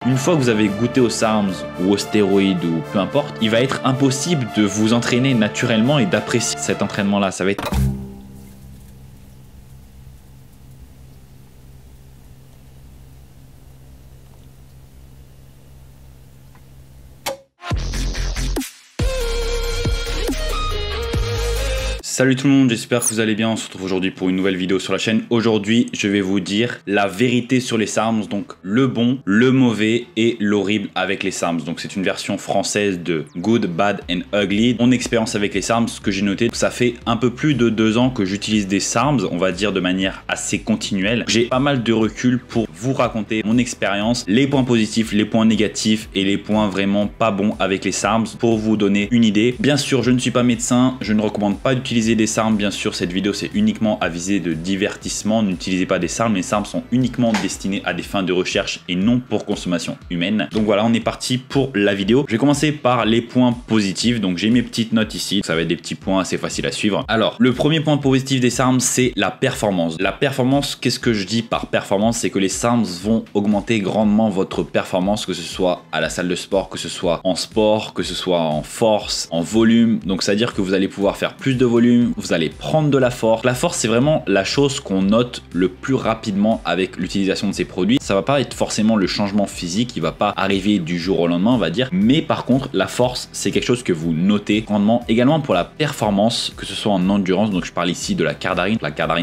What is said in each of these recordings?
Une fois que vous avez goûté aux SARMs ou aux stéroïdes ou peu importe, il va être impossible de vous entraîner naturellement et d'apprécier cet entraînement-là. Ça va être... Salut tout le monde, j'espère que vous allez bien. On se retrouve aujourd'hui pour une nouvelle vidéo sur la chaîne. Aujourd'hui, je vais vous dire la vérité sur les SARMs, donc le bon, le mauvais et l'horrible avec les SARMs. Donc c'est une version française de Good, Bad and Ugly. Mon expérience avec les SARMs, ce que j'ai noté, ça fait un peu plus de 2 ans que j'utilise des SARMs, on va dire de manière assez continuelle. J'ai pas mal de recul pour vous raconter mon expérience, les points positifs, les points négatifs et les points vraiment pas bons avec les SARMs pour vous donner une idée. Bien sûr, je ne suis pas médecin, je ne recommande pas d'utiliser des SARMs. Bien sûr, cette vidéo c'est uniquement à visée de divertissement. N'utilisez pas des SARMs, les SARMs sont uniquement destinés à des fins de recherche et non pour consommation humaine. Donc voilà, on est parti pour la vidéo. Je vais commencer par les points positifs. Donc j'ai mes petites notes ici, ça va être des petits points assez faciles à suivre. Alors le premier point positif des SARMs, c'est la performance. La performance, qu'est-ce que je dis par performance? C'est que les SARMs vont augmenter grandement votre performance, que ce soit à la salle de sport, que ce soit en sport, que ce soit en force, en volume. Donc c'est à dire que vous allez pouvoir faire plus de volume, vous allez prendre de la force. La force, c'est vraiment la chose qu'on note le plus rapidement avec l'utilisation de ces produits. Ça va pas être forcément le changement physique, il va pas arriver du jour au lendemain, on va dire. Mais par contre, la force, c'est quelque chose que vous notez grandement. Également pour la performance, que ce soit en endurance. Donc je parle ici de la Cardarine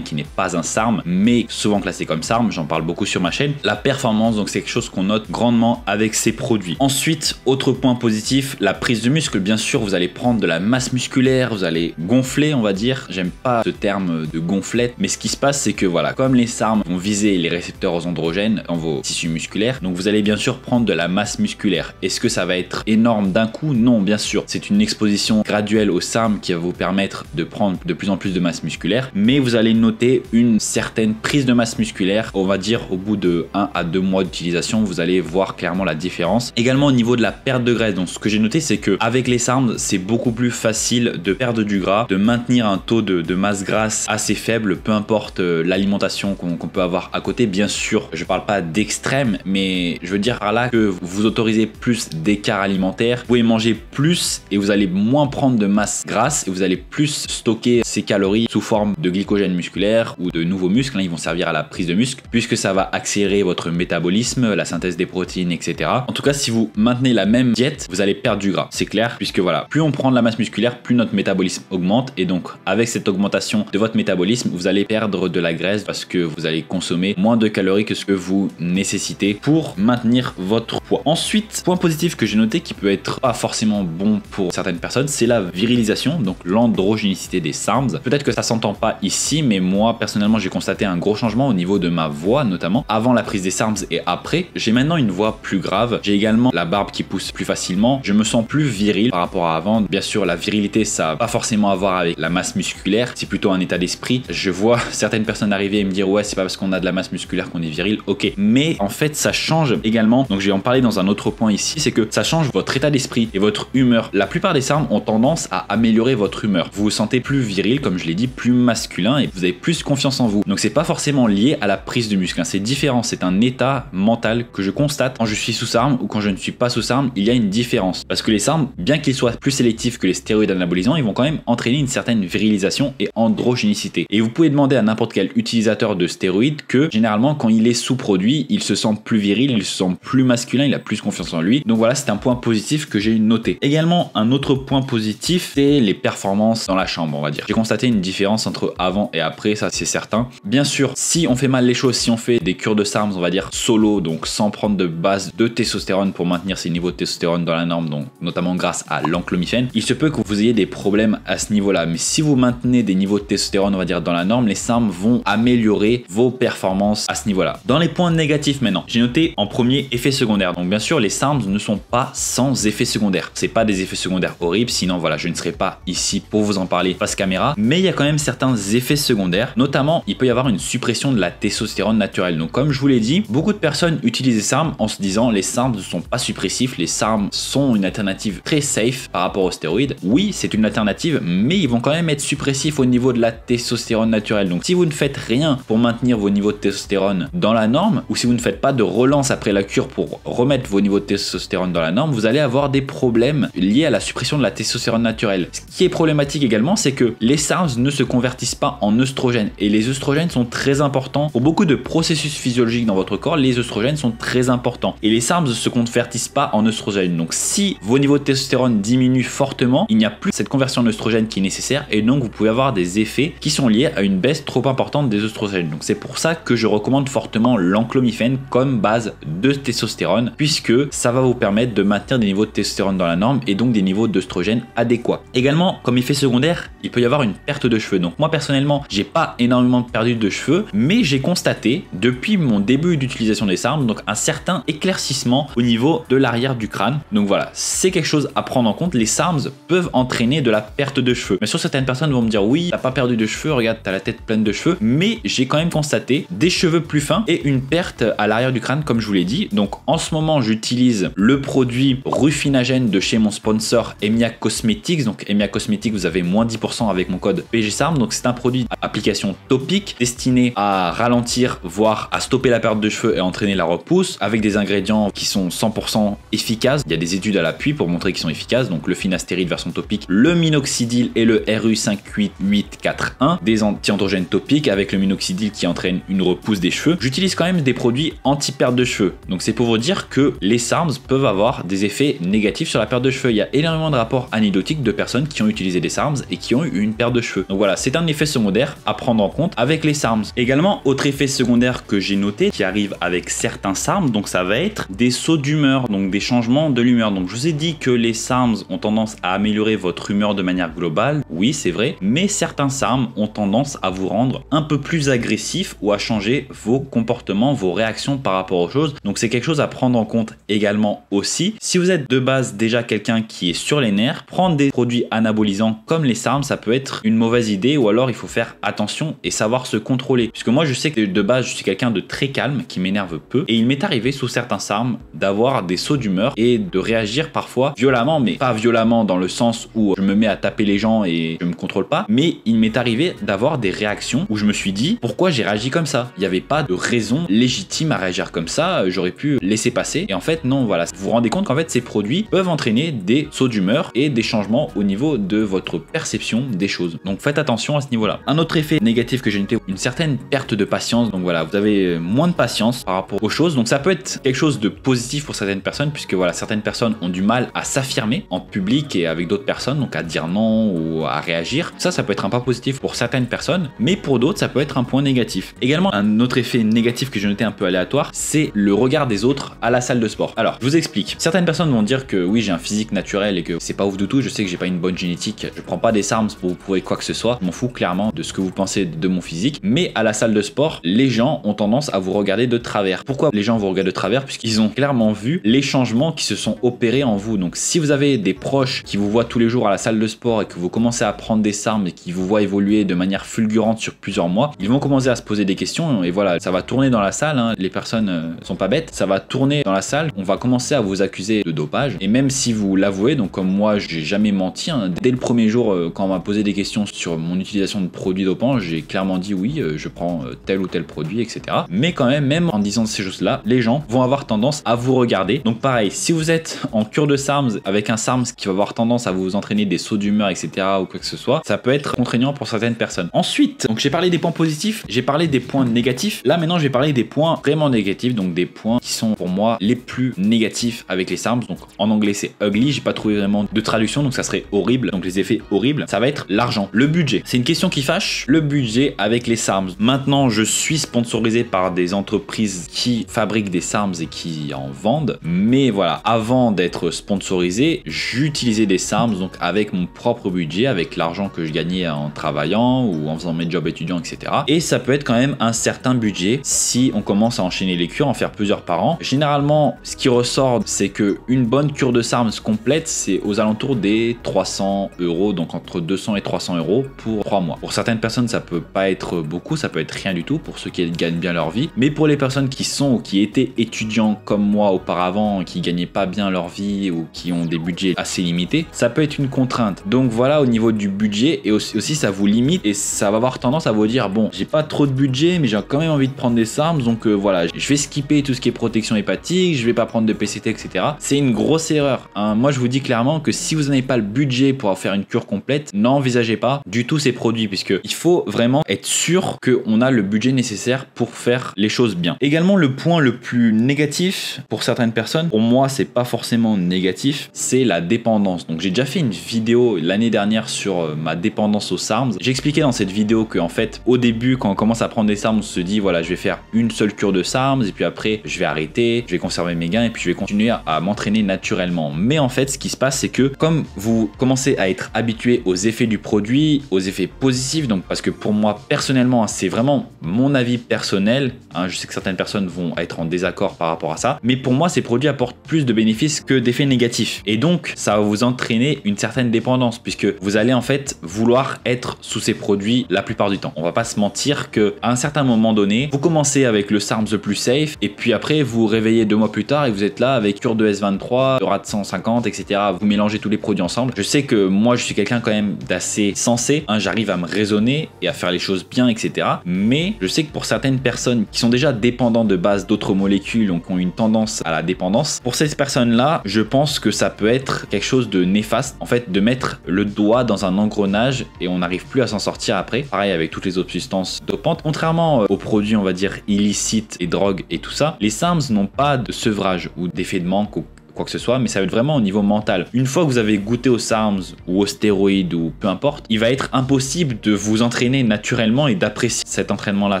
qui n'est pas un SARM, mais souvent classé comme SARM. J'en parle beaucoup sur ma chaîne. La performance, donc c'est quelque chose qu'on note grandement avec ces produits. Ensuite, autre point positif, la prise de muscle. Bien sûr, vous allez prendre de la masse musculaire, vous allez gonfler, on va dire. J'aime pas ce terme de gonflette, mais ce qui se passe, c'est que voilà, comme les SARMs vont viser les récepteurs aux androgènes dans vos tissus musculaires, donc vous allez bien sûr prendre de la masse musculaire. Est-ce que ça va être énorme d'un coup? Non, bien sûr. C'est une exposition graduelle aux SARMs qui va vous permettre de prendre de plus en plus de masse musculaire, mais vous allez noter une certaine prise de masse musculaire. On va dire au bout de 1 à 2 mois d'utilisation, vous allez voir clairement la différence. Également au niveau de la perte de graisse, donc ce que j'ai noté, c'est que avec les SARMs, c'est beaucoup plus facile de perdre du gras, de maintenir un taux de masse grasse assez faible, peu importe l'alimentation qu'on peut avoir à côté. Bien sûr, je parle pas d'extrême, mais je veux dire par là que vous autorisez plus d'écart alimentaire, vous pouvez manger plus et vous allez moins prendre de masse grasse et vous allez plus stocker ces calories sous forme de glycogène musculaire ou de nouveaux muscles. Ils vont servir à la prise de muscle puisque ça va accélérer votre métabolisme, la synthèse des protéines, etc. En tout cas, si vous maintenez la même diète, vous allez perdre du gras, c'est clair, puisque voilà, plus on prend de la masse musculaire, plus notre métabolisme augmente et donc avec cette augmentation de votre métabolisme, vous allez perdre de la graisse parce que vous allez consommer moins de calories que ce que vous nécessitez pour maintenir votre poids. Ensuite, point positif que j'ai noté qui peut être pas forcément bon pour certaines personnes, c'est la virilisation, donc l'androgénicité des SARMs. Peut-être que ça s'entend pas ici, mais moi personnellement j'ai constaté un gros changement au niveau de ma voix, notamment avant la prise des SARMs et après. J'ai maintenant une voix plus grave, j'ai également la barbe qui pousse plus facilement, je me sens plus viril par rapport à avant. Bien sûr, la virilité, ça n'a pas forcément à voir avec la masse musculaire, c'est plutôt un état d'esprit. Je vois certaines personnes arriver et me dire ouais, c'est pas parce qu'on a de la masse musculaire qu'on est viril, ok, mais en fait ça change également. Donc je vais en parler dans un autre point ici, c'est que ça change votre état d'esprit et votre humeur. La plupart des SARMs ont tendance à améliorer votre humeur, vous vous sentez plus viril, comme je l'ai dit, plus masculin et vous avez plus confiance en vous. Donc c'est pas forcément lié à la prise de muscle, c'est différent, c'est un état mental que je constate quand je suis sous SARM ou quand je ne suis pas sous SARM. Il y a une différence parce que les SARM, bien qu'ils soient plus sélectifs que les stéroïdes anabolisants, ils vont quand même entraîner une certaine virilisation et androgénicité. Et vous pouvez demander à n'importe quel utilisateur de stéroïdes que généralement quand il est sous-produit, il se sent plus viril, il se sent plus masculin, il a plus confiance en lui. Donc voilà, c'est un point positif que j'ai noté. Également, un autre point positif, c'est les performances dans la chambre, on va dire. J'ai constaté une différence entre avant et après, ça c'est certain. Bien sûr, si on fait mal les choses, si on fait des cures de SARMs, on va dire solo, donc sans prendre de base de testostérone pour maintenir ses niveaux de testostérone dans la norme, donc notamment grâce à l'enclomifène, il se peut que vous ayez des problèmes à ce niveau-là. Mais si vous maintenez des niveaux de testostérone, on va dire dans la norme, les SARMs vont améliorer vos performances à ce niveau-là. Dans les points négatifs maintenant, j'ai noté en premier effet secondaire. Donc bien sûr, les SARMs ne sont pas sans effets secondaires. C'est pas des effets secondaires horribles, sinon voilà, je ne serais pas ici pour vous en parler face caméra. Mais il y a quand même certains effets secondaires. Notamment, il peut y avoir une suppression de la testostérone naturelle. Donc comme je vous l'ai dit, beaucoup de personnes utilisent les SARMs en se disant les SARMs ne sont pas suppressifs, les SARMs sont une alternative très safe par rapport aux stéroïdes. Oui, c'est une alternative, mais ils vont quand quand même être suppressifs au niveau de la testostérone naturelle. Donc si vous ne faites rien pour maintenir vos niveaux de testostérone dans la norme, ou si vous ne faites pas de relance après la cure pour remettre vos niveaux de testostérone dans la norme, vous allez avoir des problèmes liés à la suppression de la testostérone naturelle. Ce qui est problématique également, c'est que les SARMs ne se convertissent pas en œstrogènes, et les œstrogènes sont très importants pour beaucoup de processus physiologiques dans votre corps. Les œstrogènes sont très importants et les SARMs ne se convertissent pas en œstrogènes. Donc si vos niveaux de testostérone diminuent fortement, il n'y a plus cette conversion en œstrogène qui est nécessaire, et donc vous pouvez avoir des effets qui sont liés à une baisse trop importante des œstrogènes. Donc c'est pour ça que je recommande fortement l'enclomifène comme base de testostérone, puisque ça va vous permettre de maintenir des niveaux de testostérone dans la norme et donc des niveaux d'œstrogène adéquats. Également, comme effet secondaire, il peut y avoir une perte de cheveux. Donc moi personnellement, j'ai pas énormément perdu de cheveux, mais j'ai constaté depuis mon début d'utilisation des SARMs donc un certain éclaircissement au niveau de l'arrière du crâne. Donc voilà, c'est quelque chose à prendre en compte. Les SARMs peuvent entraîner de la perte de cheveux. Mais sur certaines personnes vont me dire oui, t'as pas perdu de cheveux, regarde, t'as la tête pleine de cheveux, mais j'ai quand même constaté des cheveux plus fins et une perte à l'arrière du crâne comme je vous l'ai dit. Donc en ce moment, j'utilise le produit Rufinagène de chez mon sponsor Emia Cosmetics. Donc Emia Cosmetics, vous avez moins 10% avec mon code PGSARM. Donc c'est un produit à application topique destiné à ralentir, voire à stopper la perte de cheveux et entraîner la repousse, avec des ingrédients qui sont 100% efficaces. Il y a des études à l'appui pour montrer qu'ils sont efficaces. Donc le finastéride version topique, le minoxidil et le RU58841, des anti-androgènes topiques avec le minoxidil qui entraîne une repousse des cheveux. J'utilise quand même des produits anti-perte de cheveux. Donc c'est pour vous dire que les SARMs peuvent avoir des effets négatifs sur la perte de cheveux. Il y a énormément de rapports anecdotiques de personnes qui ont utilisé des SARMs et qui ont eu une perte de cheveux. Donc voilà, c'est un effet secondaire à prendre en compte avec les SARMs. Également, autre effet secondaire que j'ai noté qui arrive avec certains SARMs, donc ça va être des sauts d'humeur, donc des changements de l'humeur. Donc je vous ai dit que les SARMs ont tendance à améliorer votre humeur de manière globale, oui c'est vrai, mais certains SARMs ont tendance à vous rendre un peu plus agressif ou à changer vos comportements, vos réactions par rapport aux choses. Donc c'est quelque chose à prendre en compte également aussi. Si vous êtes de base déjà quelqu'un qui est sur les nerfs, prendre des produits anabolisants comme les SARMs, ça peut être une mauvaise idée, ou alors il faut faire attention et savoir se contrôler. Puisque moi je sais que de base je suis quelqu'un de très calme, qui m'énerve peu, et il m'est arrivé sous certains SARMs d'avoir des sauts d'humeur et de réagir parfois violemment, mais pas violemment dans le sens où je me mets à taper les gens et je me contrôle pas, mais il m'est arrivé d'avoir des réactions où je me suis dit pourquoi j'ai réagi comme ça. Il n'y avait pas de raison légitime à réagir comme ça, j'aurais pu laisser passer, et en fait non, voilà, vous vous rendez compte qu'en fait ces produits peuvent entraîner des sauts d'humeur et des changements au niveau de votre perception des choses. Donc faites attention à ce niveau là. Un autre effet négatif que j'ai noté, une certaine perte de patience. Donc voilà, vous avez moins de patience par rapport aux choses, donc ça peut être quelque chose de positif pour certaines personnes, puisque voilà, certaines personnes ont du mal à s'affirmer en public et avec d'autres personnes, donc à dire non ou à réagir. Ça peut être un point positif pour certaines personnes, mais pour d'autres ça peut être un point négatif. Également, un autre effet négatif que j'ai noté un peu aléatoire, c'est le regard des autres à la salle de sport. Alors je vous explique, certaines personnes vont dire que oui, j'ai un physique naturel et que c'est pas ouf du tout, je sais que j'ai pas une bonne génétique, je prends pas des SARMs pour vous prouver quoi que ce soit, je m'en fous clairement de ce que vous pensez de mon physique, mais à la salle de sport, les gens ont tendance à vous regarder de travers. Pourquoi les gens vous regardent de travers? Puisqu'ils ont clairement vu les changements qui se sont opérés en vous. Donc si vous avez des proches qui vous voient tous les jours à la salle de sport et que vous commencez à prendre des SARMs et qui vous voient évoluer de manière fulgurante sur plusieurs mois, ils vont commencer à se poser des questions, et voilà, ça va tourner dans la salle, hein. Les personnes sont pas bêtes, ça va tourner dans la salle, on va commencer à vous accuser de dopage, et même si vous l'avouez, donc comme moi j'ai jamais menti, hein, dès le premier jour quand on m'a posé des questions sur mon utilisation de produits dopants, j'ai clairement dit oui, je prends tel ou tel produit, etc. Mais quand même en disant ces choses là, les gens vont avoir tendance à vous regarder. Donc pareil, si vous êtes en cure de SARMs avec un SARMs qui va avoir tendance à vous entraîner des sauts d'humeur, etc. ou quoi que ce soit, ça peut être contraignant pour certaines personnes. Ensuite, donc j'ai parlé des points positifs, j'ai parlé des points négatifs. Là maintenant je vais parler des points vraiment négatifs, donc des points qui sont pour moi les plus négatifs avec les SARMs. Donc en anglais c'est ugly, j'ai pas trouvé vraiment de traduction, donc ça serait horrible, donc les effets horribles. Ça va être l'argent, le budget. C'est une question qui fâche, le budget avec les SARMs. Maintenant je suis sponsorisé par des entreprises qui fabriquent des SARMs et qui en vendent, mais voilà, avant d'être sponsorisé, j'utilisais des SARMs donc avec mon propre budget, avec l'argent que je gagnais en travaillant ou en faisant mes jobs étudiants, etc. Et ça peut être quand même un certain budget si on commence à enchaîner les cures, en faire plusieurs par an. Généralement, ce qui ressort, c'est que une bonne cure de SARMs complète, c'est aux alentours des 300 €, donc entre 200 et 300 € pour 3 mois. Pour certaines personnes, ça peut pas être beaucoup, ça peut être rien du tout pour ceux qui gagnent bien leur vie, mais pour les personnes qui sont ou qui étaient étudiants comme moi mois auparavant qui gagnaient pas bien leur vie ou qui ont des budgets assez limités, ça peut être une contrainte. Donc voilà, au niveau du budget, et aussi ça vous limite et ça va avoir tendance à vous dire bon, j'ai pas trop de budget mais j'ai quand même envie de prendre des SARMs, donc voilà, je vais skipper tout ce qui est protection hépatique, je vais pas prendre de PCT, etc. C'est une grosse erreur, hein. Moi je vous dis clairement que si vous n'avez pas le budget pour faire une cure complète, n'envisagez pas du tout ces produits, puisque il faut vraiment être sûr qu'on a le budget nécessaire pour faire les choses bien. Également, le point le plus négatif pour certaines personnes, pour moi c'est pas forcément négatif, c'est la dépendance. Donc j'ai déjà fait une vidéo l'année dernière sur ma dépendance aux SARMs. J'expliquais dans cette vidéo que en fait au début quand on commence à prendre des SARMs, on se dit voilà, je vais faire une seule cure de SARMs et puis après je vais arrêter, je vais conserver mes gains et puis je vais continuer à m'entraîner naturellement. Mais en fait ce qui se passe, c'est que comme vous commencez à être habitué aux effets du produit, aux effets positifs, donc parce que pour moi personnellement, hein, c'est vraiment mon avis personnel, hein, je sais que certaines personnes vont être en désaccord par rapport à ça, mais pour moi ces produits apportent plus de bénéfices que d'effets négatifs, et donc ça va vous entraîner une certaine dépendance puisque vous allez en fait vouloir être sous ces produits la plupart du temps. On va pas se mentir que à un certain moment donné, vous commencez avec le SARMs le plus safe et puis après vous vous réveillez 2 mois plus tard et vous êtes là avec cure de S23, de RAD 150, etc. Vous mélangez tous les produits ensemble. Je sais que moi je suis quelqu'un quand même d'assez sensé, hein, j'arrive à me raisonner et à faire les choses bien, etc. Mais je sais que pour certaines personnes qui sont déjà dépendantes de base d'autres molécules, donc ont une tendance à la dépendance, pour ces personnes-là, je pense que ça peut être quelque chose de néfaste, en fait, de mettre le doigt dans un engrenage et on n'arrive plus à s'en sortir après. Pareil avec toutes les autres substances dopantes. Contrairement aux produits, on va dire, illicites et drogues et tout ça, les SARMs n'ont pas de sevrage ou d'effet de manque ou quoi que ce soit, mais ça va être vraiment au niveau mental. Une fois que vous avez goûté aux SARMs ou aux stéroïdes ou peu importe, il va être impossible de vous entraîner naturellement et d'apprécier cet entraînement-là.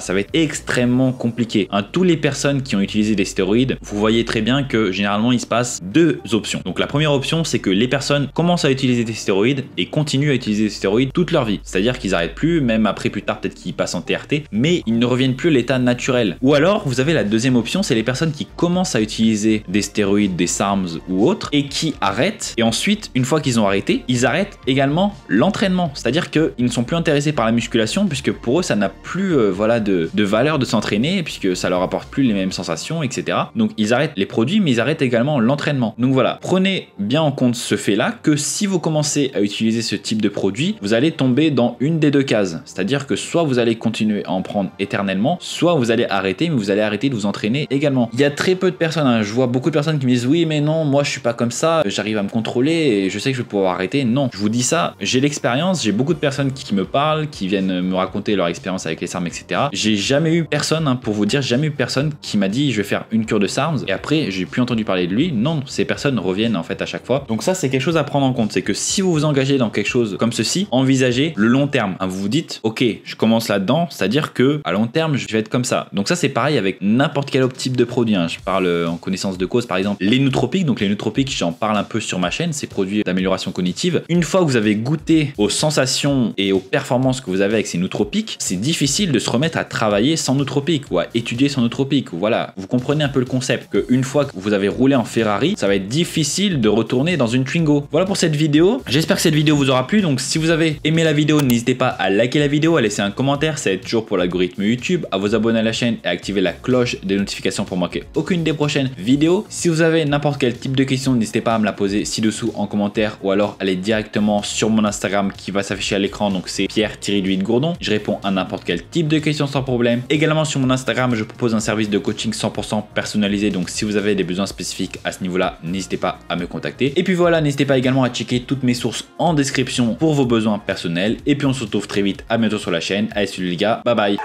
Ça va être extrêmement compliqué. Hein, toutes les personnes qui ont utilisé des stéroïdes, vous voyez très bien que généralement il se passe 2 options. Donc la première option, c'est que les personnes commencent à utiliser des stéroïdes et continuent à utiliser des stéroïdes toute leur vie. C'est-à-dire qu'ils n'arrêtent plus, même après plus tard peut-être qu'ils passent en TRT, mais ils ne reviennent plus à l'état naturel. Ou alors vous avez la deuxième option, c'est les personnes qui commencent à utiliser des stéroïdes, des SARMs ou autres et qui arrêtent, et ensuite une fois qu'ils ont arrêté, ils arrêtent également l'entraînement, c'est-à-dire qu'ils ne sont plus intéressés par la musculation puisque pour eux ça n'a plus voilà de valeur de s'entraîner puisque ça leur apporte plus les mêmes sensations, etc. Donc ils arrêtent les produits mais ils arrêtent également l'entraînement. Donc voilà, prenez bien en compte ce fait là, que si vous commencez à utiliser ce type de produit, vous allez tomber dans une des 2 cases, c'est-à-dire que soit vous allez continuer à en prendre éternellement, soit vous allez arrêter, mais vous allez arrêter de vous entraîner également. Il y a très peu de personnes, hein, je vois beaucoup de personnes qui me disent oui mais non, moi je suis pas comme ça, j'arrive à me contrôler et je sais que je vais pouvoir arrêter. Non, je vous dis ça, j'ai l'expérience, j'ai beaucoup de personnes qui me parlent, qui viennent me raconter leur expérience avec les SARMs, etc. J'ai jamais eu personne, hein, pour vous dire, jamais eu personne qui m'a dit je vais faire une cure de SARMs et après j'ai plus entendu parler de lui. Non, ces personnes reviennent en fait à chaque fois. Donc ça c'est quelque chose à prendre en compte, c'est que si vous vous engagez dans quelque chose comme ceci, envisagez le long terme. Hein, vous vous dites ok, je commence là-dedans, c'est-à-dire que à long terme je vais être comme ça. Donc ça c'est pareil avec n'importe quel autre type de produit. Hein. Je parle en connaissance de cause, par exemple les nootropiques. Donc les nootropiques, j'en parle un peu sur ma chaîne, ces produits d'amélioration cognitive. Une fois que vous avez goûté aux sensations et aux performances que vous avez avec ces nootropiques, c'est difficile de se remettre à travailler sans nootropiques ou à étudier sans nootropiques. Voilà, vous comprenez un peu le concept, qu'une fois que vous avez roulé en Ferrari, ça va être difficile de retourner dans une Twingo. Voilà pour cette vidéo, j'espère que cette vidéo vous aura plu. Donc si vous avez aimé la vidéo, n'hésitez pas à liker la vidéo, à laisser un commentaire, ça aide toujours pour l'algorithme YouTube, à vous abonner à la chaîne et à activer la cloche des notifications pour manquer aucune des prochaines vidéos. Si vous avez n'importe quel type de question, n'hésitez pas à me la poser ci-dessous en commentaire ou alors allez directement sur mon Instagram qui va s'afficher à l'écran, donc c'est Pierre-Gourdon. Je réponds à n'importe quel type de questions sans problème. Également sur mon Instagram, je propose un service de coaching 100% personnalisé, donc si vous avez des besoins spécifiques à ce niveau-là, n'hésitez pas à me contacter. Et puis voilà, n'hésitez pas également à checker toutes mes sources en description pour vos besoins personnels. Et puis on se retrouve très vite, à bientôt sur la chaîne. Allez, salut les gars, bye bye.